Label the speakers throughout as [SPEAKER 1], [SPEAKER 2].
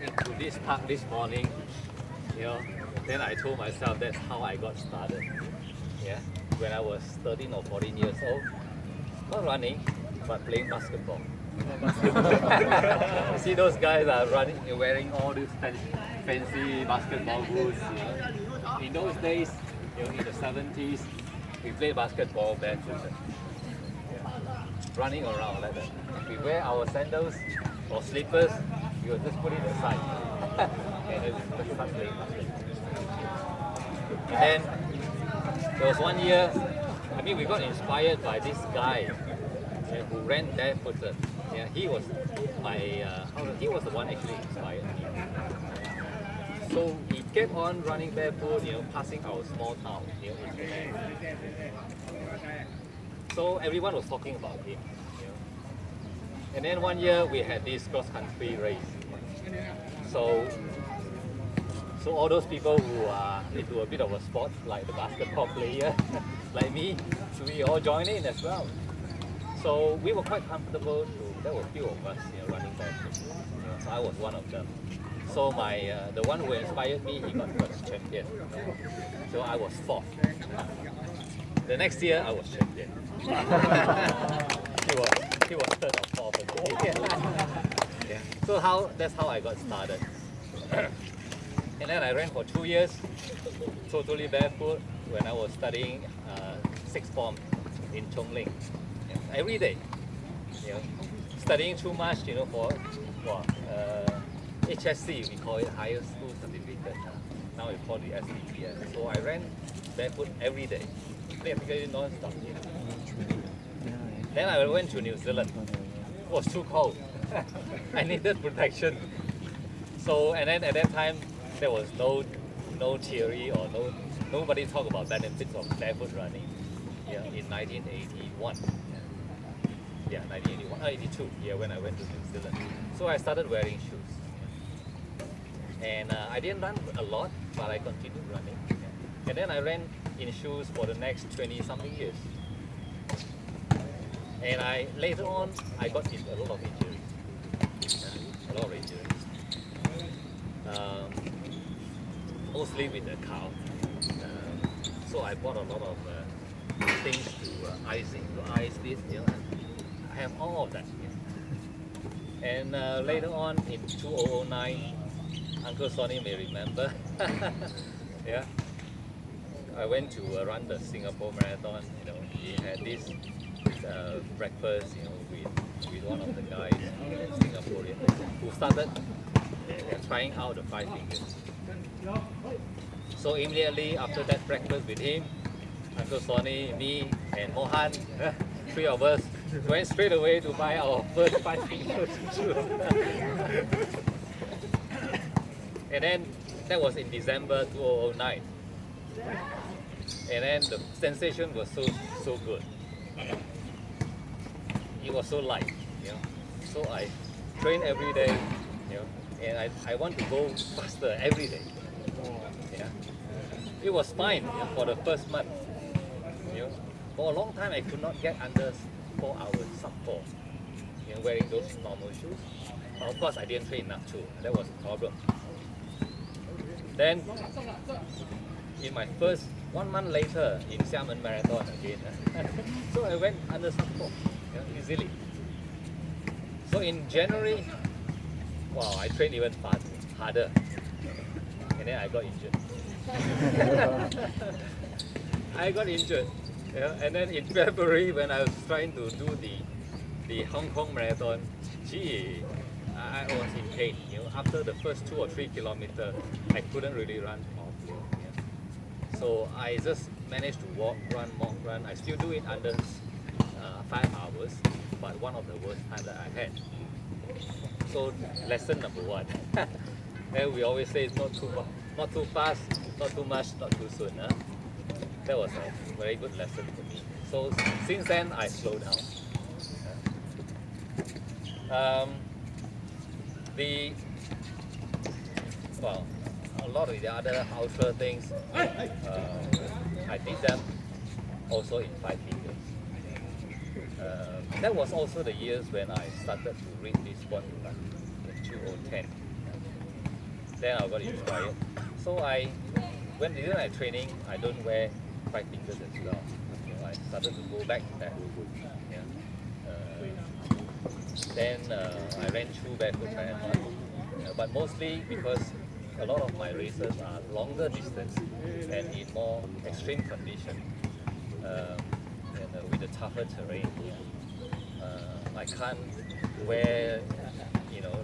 [SPEAKER 1] walked into this park this morning, then I told myself that's how I got started. Yeah, when I was 13 or 14 years old, not running, but playing basketball. See those guys are running, wearing all these fancy basketball boots. In those days, in the 70s, we played basketball barefoot, running around like that. We wear our sandals or slippers, we will just put it aside and then just start playing basketball. And then there was one year, we got inspired by this guy who ran barefooted. Yeah, he was he was the one actually inspired me. So he kept on running barefoot, passing our small town, in Penang. So everyone was talking about him. And then one year we had this cross-country race. So all those people who are into a bit of a sport, like the basketball player, like me, we all joined in as well. So we were quite comfortable. There were a few of us running barefoot. So I was one of them. So the one who inspired me, he got first champion. So I was fourth. The next year I was champion. he was third or fourth. Yeah. So that's how I got started. And then I ran for 2 years, totally barefoot, when I was studying sixth form in Chongling. Every day, studying too much, for HSC, we call it Higher School Certificate. Now we call it SDPS. So I ran barefoot every day, practically non-stop. Then I went to New Zealand. It was too cold. I needed protection. So, and then at that time, there was no theory or nobody talked about benefits of barefoot running. In 1981. 82, when I went to New Zealand. So I started wearing shoes. And I didn't run a lot, but I continued running. And then I ran in shoes for the next 20-something years. And later on, I got a lot of injuries. Mostly with the calf. So I bought a lot of things to ice it. I have all of that. And later on in 2009, Uncle Sonny may remember. I went to run the Singapore Marathon. He had this breakfast, with one of the guys, Singaporean, who started trying out the 5 fingers. So immediately after that breakfast with him, Uncle Sonny, me, and Mohan, 3 of us went straight away to buy our first 5 fingers shoe. And then that was in December 2009. And then the sensation was so good. It was so light, So I train every day, and I want to go faster every day. It was fine for the first month. For a long time I could not get under 4 hours, sub 4, wearing those normal shoes. But of course I didn't train enough too. That was a problem. Then in my first 1 month later in Xiamen Marathon again, so I went under sub 4, easily. So in January, wow, I trained even harder, and then I got injured. And then in February, when I was trying to do the Hong Kong Marathon, I was in pain. After the first 2 or 3 kilometers, I couldn't really run off. So I just managed to walk, run. I still do it under 5 hours, but one of the worst times that I had. So lesson number 1. And we always say it's not too fast, not too much, not too soon. That was a very good lesson for me. So since then, I slowed down. A lot of the other ultra things, I did them also in 5 fingers. That was also the years when I started to read this book in 2010. then I got inspired. So when during my training, I don't wear 5 fingers as well. I started to go back to that. Yeah. Then I ran through Barefoot Marathon, but mostly because a lot of my races are longer distance and in more extreme condition and with a tougher terrain. I can't wear,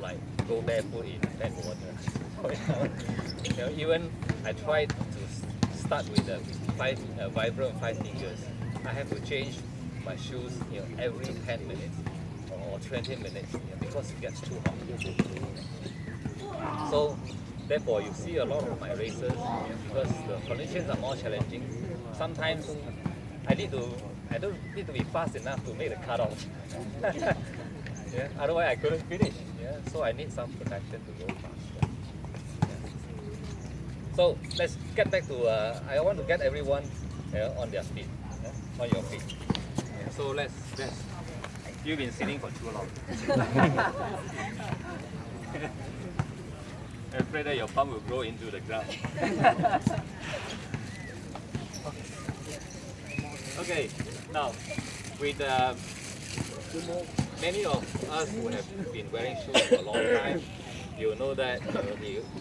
[SPEAKER 1] like go barefoot in bad water. Even I tried to start with a Vibram 5 fingers. I have to change my shoes, every 10 minutes or 20 minutes, because it gets too hot. So therefore, you see a lot of my races, because the conditions are more challenging. Sometimes I don't need to be fast enough to make the cutoff. Yeah, otherwise I couldn't finish. Yeah, so I need some protection to go faster. Yeah. So let's get back to. I want to get everyone on their feet, on your feet. Yeah, so let's. You've been sitting for too long. I'm afraid that your palm will grow into the ground. Okay, now with many of us who have been wearing shoes for a long time, you know that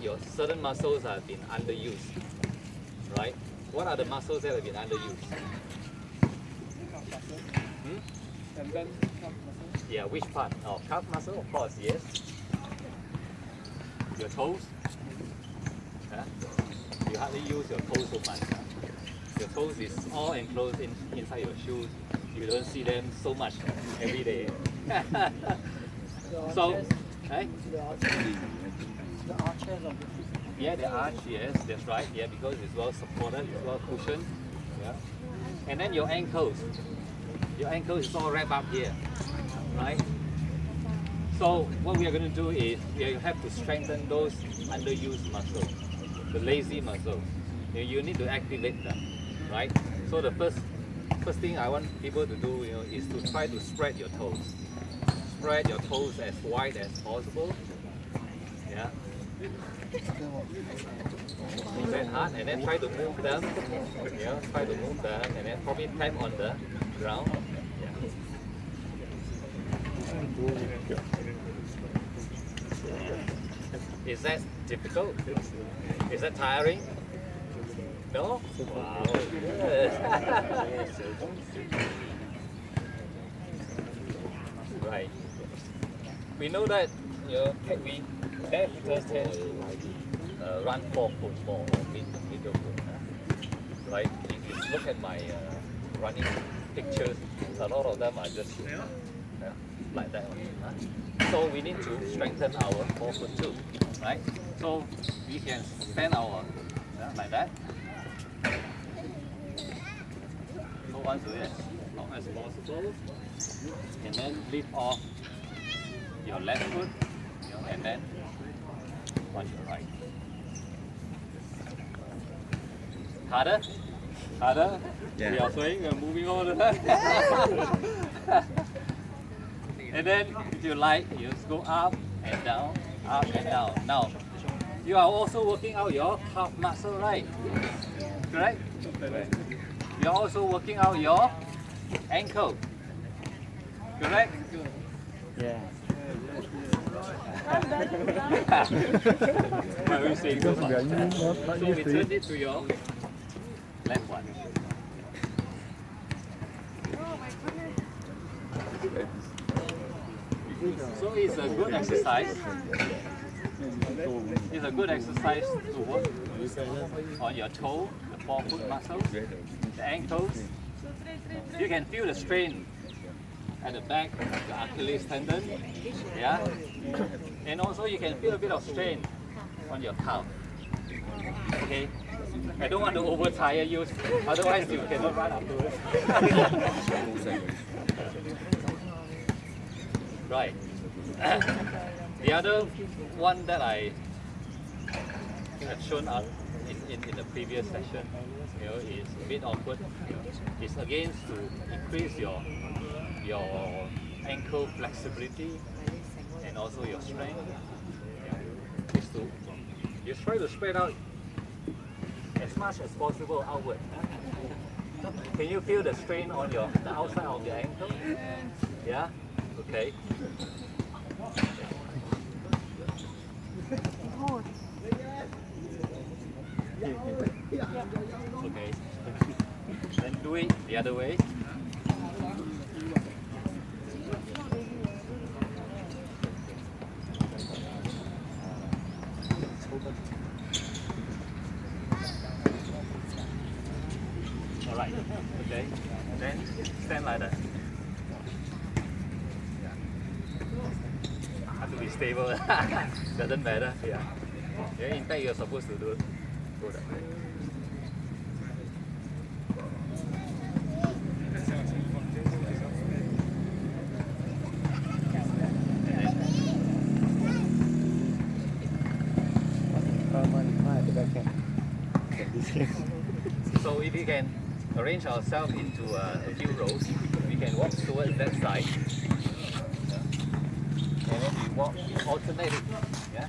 [SPEAKER 1] your certain muscles have been underused, right? What are the muscles that have been underused? Yeah, which part? Oh, calf muscle, of course, yes. Your toes? Huh? You hardly use your toes so much. Huh? Your toes is all enclosed inside your shoes. You don't see them so much every day. So, eh?
[SPEAKER 2] The arches of the feet.
[SPEAKER 1] Yeah, the arch, yes, that's right. Yeah, because it's well supported, it's well cushioned. Yeah. And then your ankles. Your ankles is all wrapped up here, right? So what we are going to do is we have to strengthen those underused muscles, the lazy muscles. You need to activate them, right? So the first thing I want people to do, is to try to spread your toes. Spread your toes as wide as possible. Yeah. Push that hard and then try to move them. Yeah, try to move them and then probably tap on the ground. Yeah. Is that difficult? Is that tiring? No? Wow, good. Right. We know that we barefooters tend to run 4 foot more or middle foot. Right? If you look at my running pictures, a lot of them are just like that. So we need to strengthen our 4 foot too. Right? So we can stand our like that. Hold on to it as long as possible. And then lift off your left foot, and then on your right. Harder? Harder?
[SPEAKER 3] Yeah.
[SPEAKER 1] We are swaying, we are moving all the time. And then if you like, you just go up and down, up and down. Now, you are also working out your calf muscle, right? Correct? You are also working out your ankle. Correct?
[SPEAKER 3] Yeah.
[SPEAKER 1] Why are you saying so much? So we turn it to your left one. So it's a good exercise. It's a good exercise to work on your toe, the 4 foot muscles, the ankles. You can feel the strain at the back of the Achilles tendon, yeah, and also you can feel a bit of strain on your calf. Okay, I don't want to overtire you, otherwise you cannot run afterwards. Right. The other one that I have shown up in the previous session, is a bit awkward. It's again to increase your ankle flexibility and also your strength. Is to You try to spread out as much as possible outward. Can you feel the strain on the outside of your ankle? Yeah? Okay. Okay. Then do it the other way. Alright. Okay. Then stand like that. Have to be stable. Doesn't matter. Yeah. Yeah, in fact you're supposed to go that way. So if we can arrange ourselves into a few rows, we can walk towards that side. Yeah. And then we walk, we alternate it. Yeah.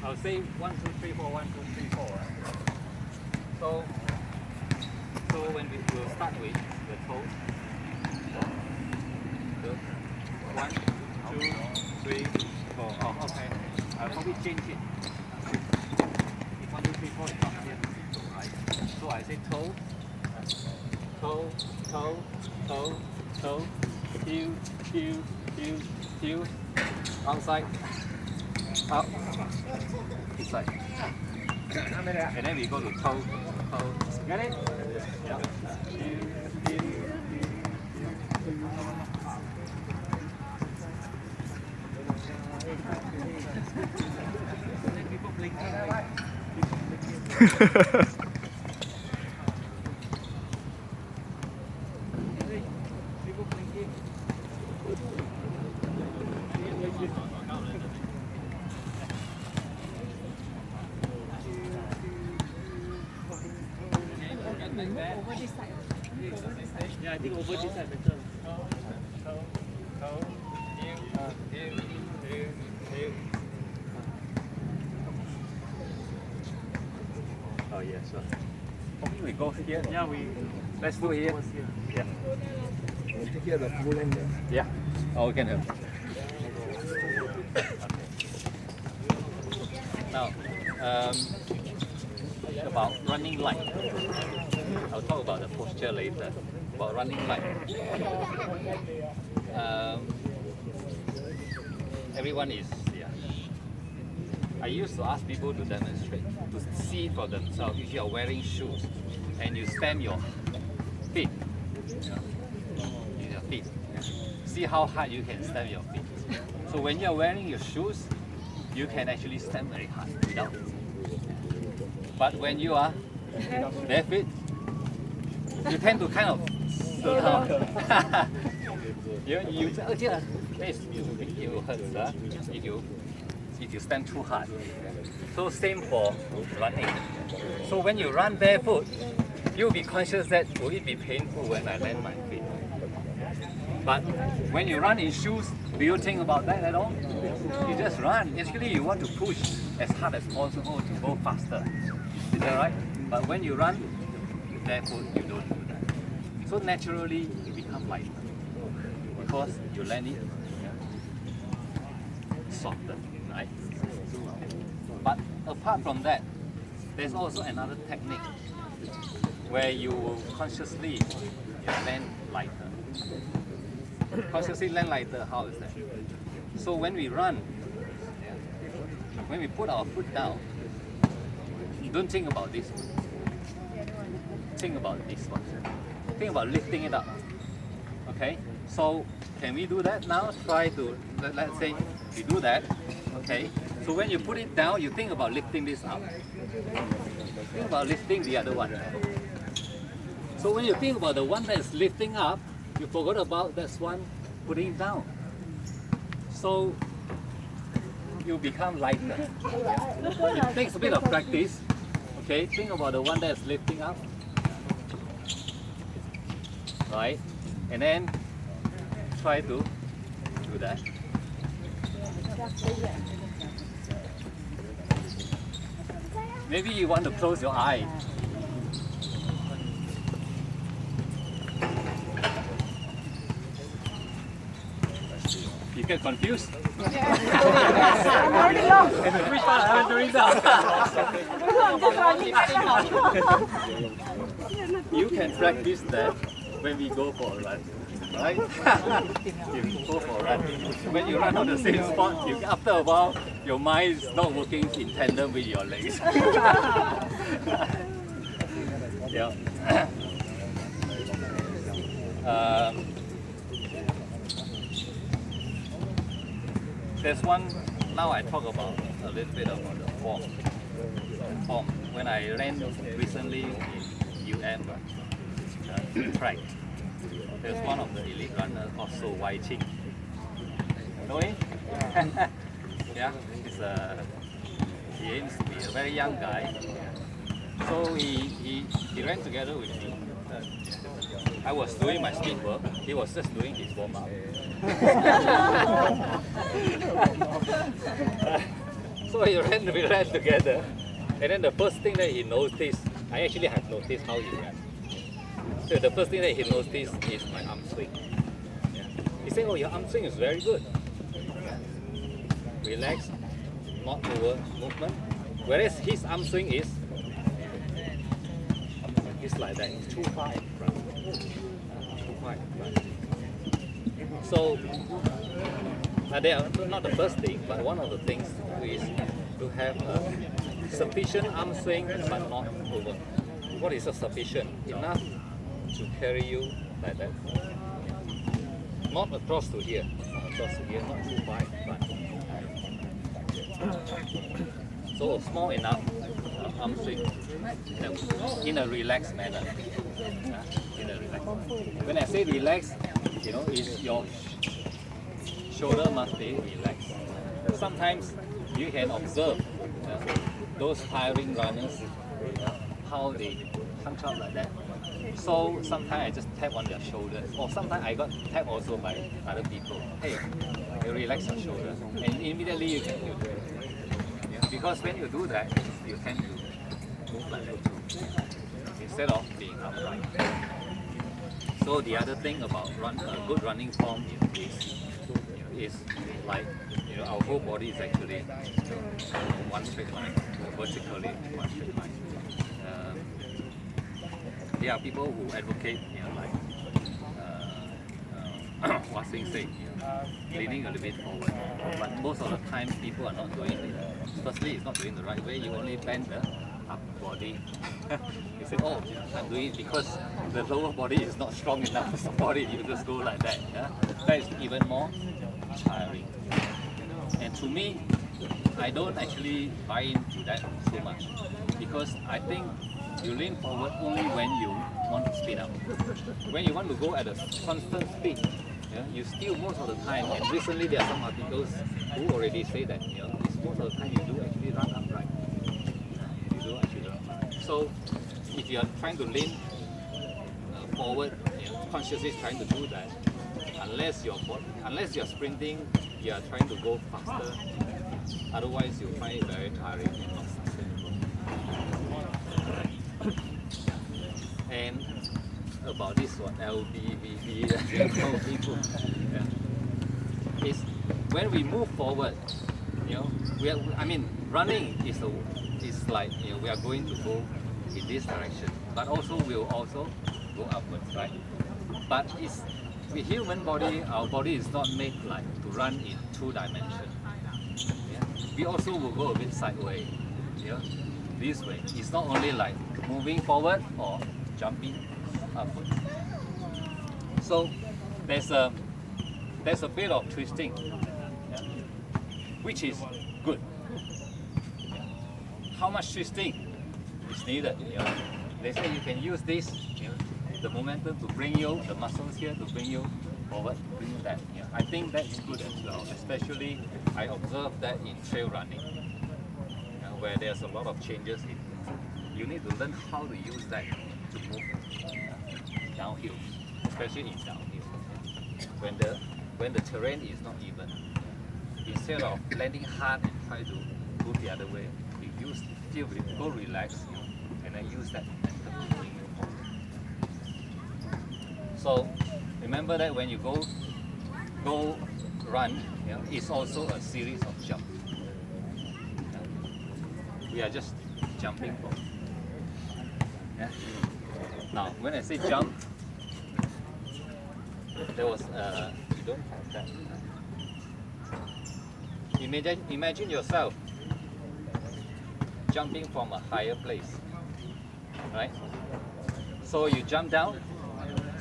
[SPEAKER 1] I'll say 1, 2, 3, 4, 1, 2, 3, 4. So when we will start with the toes. So 1, 2, 3, 4. Oh, okay. I'll probably change it. If 1, 2, 3, 4 is not here. Right. So I say toe, toe, toe, toe, toe, heel, heel, heel, heel, outside, up, inside. And then we go to toe, toe. Get it? Yeah. Heel, heel. People blinking.
[SPEAKER 3] Over this side.
[SPEAKER 2] Yeah, I think over this side better.
[SPEAKER 1] Oh yeah, sure. Okay, we go here.
[SPEAKER 2] Yeah,
[SPEAKER 1] Let's do it here. Yeah.
[SPEAKER 2] take care of the full length.
[SPEAKER 1] Yeah. Oh, we can help. Now, about running light. I'll talk about the posture later. About running light. Everyone is, yeah. I used to ask people to demonstrate, to see for themselves. If you are wearing shoes and you stamp your feet, your feet. See how hard you can stamp your feet. So when you're wearing your shoes, you can actually stamp very hard without. But when you are barefoot, you tend to kind of slow down. you hurt if you stand too hard. So same for running. So when you run barefoot, you'll be conscious that will it be painful when I land my feet. But when you run in shoes, do you think about that at all? You just run. Actually, you want to push as hard as possible to go faster. Is that right? But when you run barefoot, you don't do that. So naturally, you become lighter because you land it softer, right? But apart from that, there's also another technique where you will consciously land lighter. Consciously land lighter, how is that? So when we run, when we put our foot down, don't think about this one. Think about this one. Think about lifting it up. Okay? So can we do that now? Try to, let's say we do that. Okay? So when you put it down, you think about lifting this up. Think about lifting the other one. So when you think about the one that is lifting up, you forgot about this one putting down. So you become lighter. It takes a bit of practice. Okay, think about the one that's lifting up. Right? And then try to do that. Maybe you want to close your eye. You get confused?
[SPEAKER 3] I'm already lost.
[SPEAKER 1] Which one am I doing now? You can practice that when we go for a run, right? You go for a run. When you run on the same spot, after a while, your mind is not working in tandem with your legs. Yeah. There's one, now I talk about a little bit about the form. When I ran recently in track, there's one of the elite runners also Wai Ching. Know him? Yeah, he aims to be a very young guy. So he ran together with me. I was doing my speed work, he was just doing his warm up. So we ran together, and then the first thing that he noticed, I actually have noticed how he ran. So the first thing that he noticed is my arm swing. Yeah. He said, "Oh, your arm swing is very good. Yeah. Relax, not over movement." Whereas his arm swing is like that. It's too far in front. Too far in front. So they are not the first thing, but one of the things is to have a sufficient arm swing but not over. What is a sufficient? Enough to carry you like that. Not across to here. Not across to here, not too far in front. So small enough arm swing in a relaxed manner. In a relaxed manner. When I say relaxed, is your shoulder must be relaxed. Sometimes you can observe those tiring runners, how they punch up like that. So sometimes I just tap on their shoulders, or sometimes I got tapped also by other people. Hey, you relax your shoulders, and immediately you can feel it. Because when you do that, you tend to move like that instead of being upright. So the other thing about good running form is like our whole body is actually one straight line, vertically one straight line. There are people who advocate what things say, leaning a little bit forward. But most of the time, people are not doing it. Firstly, it's not doing the right way. You only bend the upper body. You say, "Oh, I'm doing it because the lower body is not strong enough to support it." You just go like that. Yeah? That is even more tiring. And to me, I don't actually buy into that so much, because I think you lean forward only when you want to speed up. When you want to go at a constant speed, you still most of the time, and recently there are some articles who already say that most of the time you do actually run upright. You do actually run upright. So if you are trying to lean forward, consciously trying to do that, unless you're sprinting, you are trying to go faster. Otherwise, you find it very tiring and not sustainable. And about this one, LBBB, people, is when we move forward, running is like we are going to go in this direction, but also we'll also go upwards, right? But it's the human body, our body is not made like to run in 2 dimensions. We also will go a bit sideways, this way. It's not only like moving forward or jumping upward. So there's a bit of twisting, which is good. How much twisting is needed? They say you can use this, the momentum to bring you, the muscles here to bring you forward, bring you that. I think that's good as well. Especially I observe that in trail running, where there's a lot of changes in you need to learn how to use that to move downhill, especially in downhill. When the terrain is not even, instead of landing hard and try to go the other way, you go relax, and then use that momentum to bring you forward. So remember that when you go run, it's also a series of jumps. We are just jumping forward. Yeah? Now, when I say jump, there was you don't have that. Imagine yourself jumping from a higher place, right? So you jump down.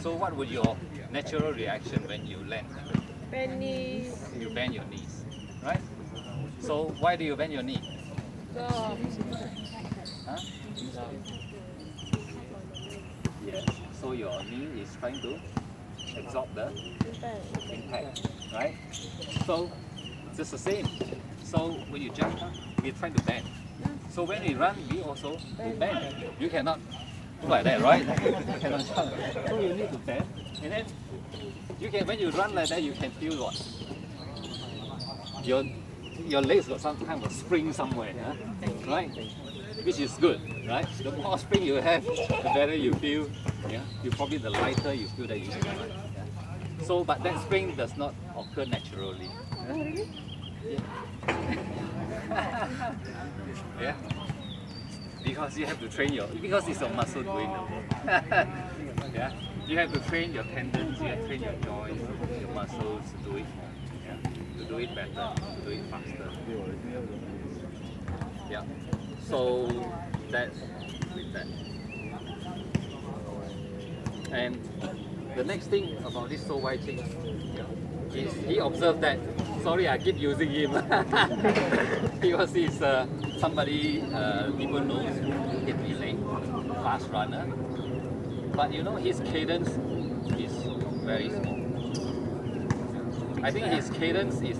[SPEAKER 1] So what would your natural reaction when you land?
[SPEAKER 3] Bend knees.
[SPEAKER 1] You bend your knees, right? So why do you bend your knee?
[SPEAKER 3] Go.
[SPEAKER 1] Huh? Yeah. So your knee is trying to absorb the impact, right? So it's just the same. So when you jump, we try to bend. So when we run, we also bend. You cannot do like that, right? You cannot jump. So you need to bend, and then you can. When you run like that, you can feel what? Your legs got some kind of spring somewhere, huh? Right? Which is good, right? The more spring you have, the better you feel. Yeah, the lighter you feel that you can run. Yeah? So, but that spring does not occur naturally. Yeah. Yeah. Because you have to train because it's your muscle doing the work. Yeah. You have to train your tendons, you have to train your joints, your muscles to do it more. Yeah. To do it better, to do it faster. Yeah. So that's with that. And the next thing about this So Wai Ching is he observed that. Sorry, I keep using him because he's somebody people know who can relate, fast runner. But you know his cadence is very small. I think his cadence is,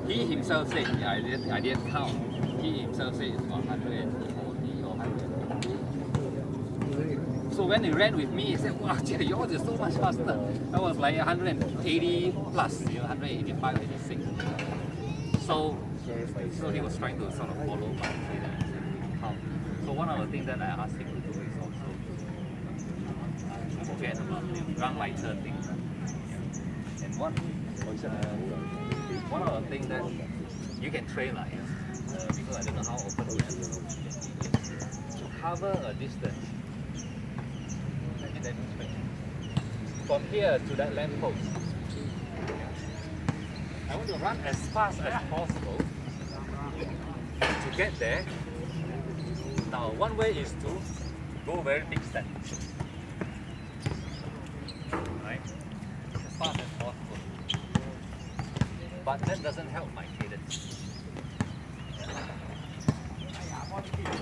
[SPEAKER 1] he himself said, I didn't count. He himself said it's about 140 or 100. So when he ran with me, he said, wow, yours is so much faster. I was like 180 plus, 185, 86. So he was trying to sort of follow my cadence and count. So one of the things that I asked him to do is also forget about the run lighter thing. And one of the things that you can train because I don't know how often we have to cover a distance. Let me demonstrate. From here to that lamp post, I want to run as fast as possible to get there. Now, one way is to go very big steps, right? As fast as possible. But that doesn't help my cadence.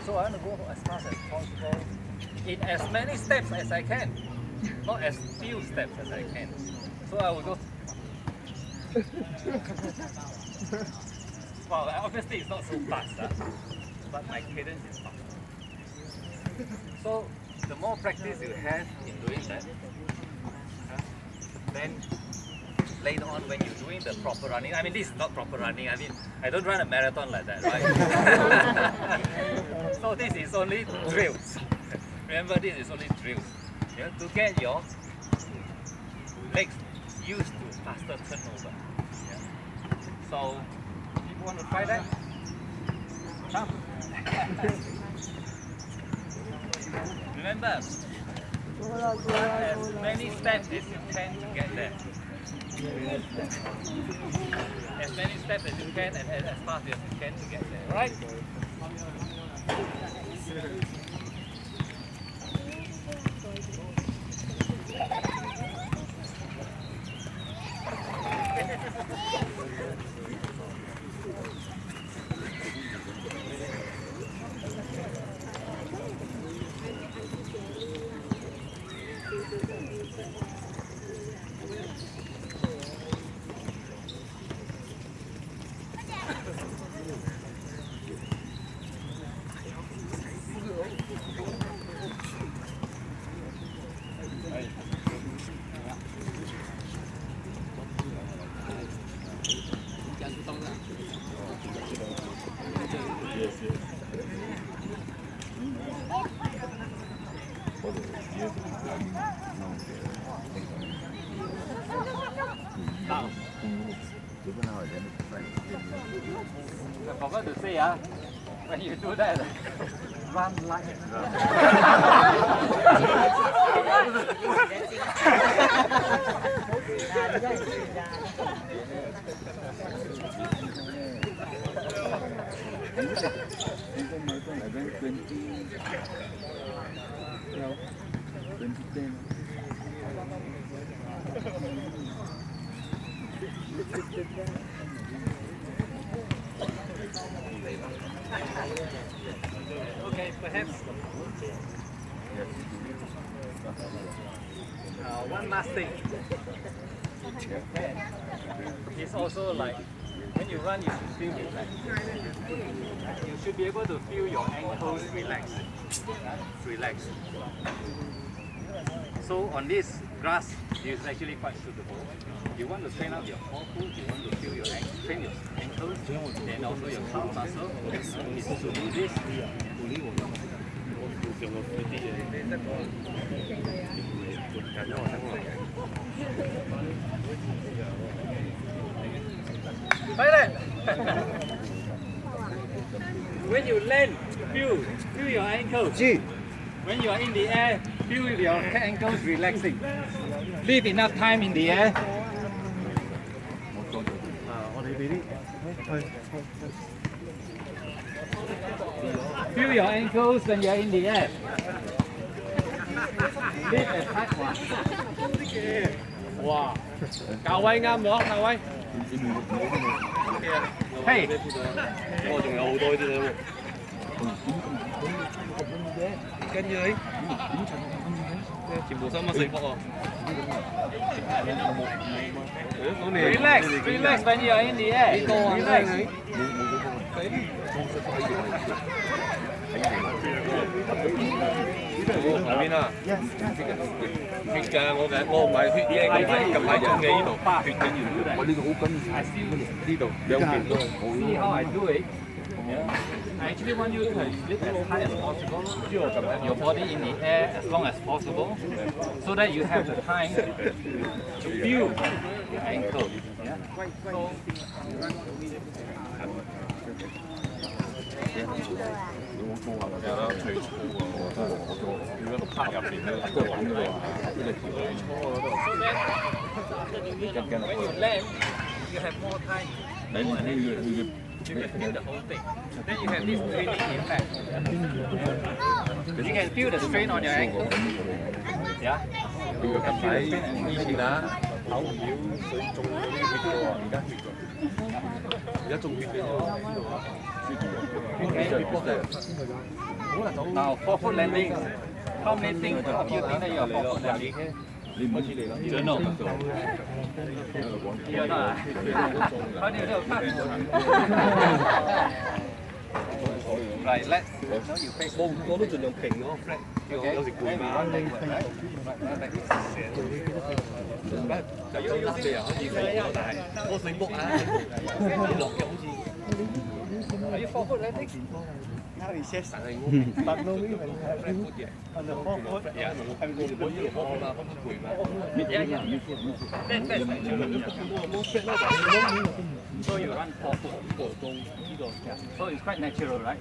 [SPEAKER 1] So I want to go as fast as possible in as many steps as I can, not as few steps as I can. So I will go. Well, obviously it's not so fast, but my cadence is fast. So the more practice you have in doing that, then later on when you're doing the proper running, I mean this is not proper running, I mean I don't run a marathon like that, right? So this is only drills. Remember, this is only drills. You have to get your legs used to faster turnover. Yeah. So people want to try that? Come. Remember, run as many steps as you can to get there. As many steps as you can and as fast as you can to get there, right? forgot to say, when you do that, run like Okay, perhaps one last thing. It's also like when you run, you should feel relaxed. You should be able to feel your ankles relaxed. Relax. So on this grass, it's actually quite suitable. You want to train out your forefoot, you want to feel your train your ankles, and also your calf muscle. It's to do this. When you land, feel your ankles. When you are in the air, feel your ankles relaxing. Leave enough time in the air. Feel your ankles when you are in the air. Leave a tight one.
[SPEAKER 2] Wow. Cào quay啱冇？cào quay。Hey. 我仲有好多啲喎。跟住你全部3.4幅喎。
[SPEAKER 1] Relax when you are in the air. Relax.
[SPEAKER 2] 下邊啊，血㗎，我唔係血嘢，近排中嘅呢度血緊要。我呢度好緊要，呢度兩邊都。
[SPEAKER 1] See how I do it? I actually want you to lift as high as possible. Your body in the air as long as possible, so that you have the time to feel your ankle. Yeah. So,
[SPEAKER 2] 有啦，最粗啊！我喺度拍入邊咧，都玩嘅喎，最粗嗰度。
[SPEAKER 1] when you land, you have more time. More energy. You can feel the whole thing. Then you have this training impact. You can feel the strain on your ankle. Yeah. You can feel the strain.
[SPEAKER 2] 以前啊，口唔曉水中嗰啲血嘅喎，而家血咗，而家中血嘅喎。
[SPEAKER 1] Now, forefoot landing. How many things do you think that you are forefoot landing?
[SPEAKER 2] 你唔開始嚟啦，
[SPEAKER 1] You don't know. You don't know. How do you know? Right, let's. No, you face.
[SPEAKER 2] 我都盡量平咯 ，flat。有時攰嘛。就有啲四啊，可以飛，但係我醒目啊，落嘅好似。
[SPEAKER 1] Are you forefoot landing?
[SPEAKER 2] Now he says something. But no, even on the forefoot. Yeah, I'm going to go to the forefoot.
[SPEAKER 1] Yeah, yeah. That's natural. So you run forefoot. So it's quite natural, right?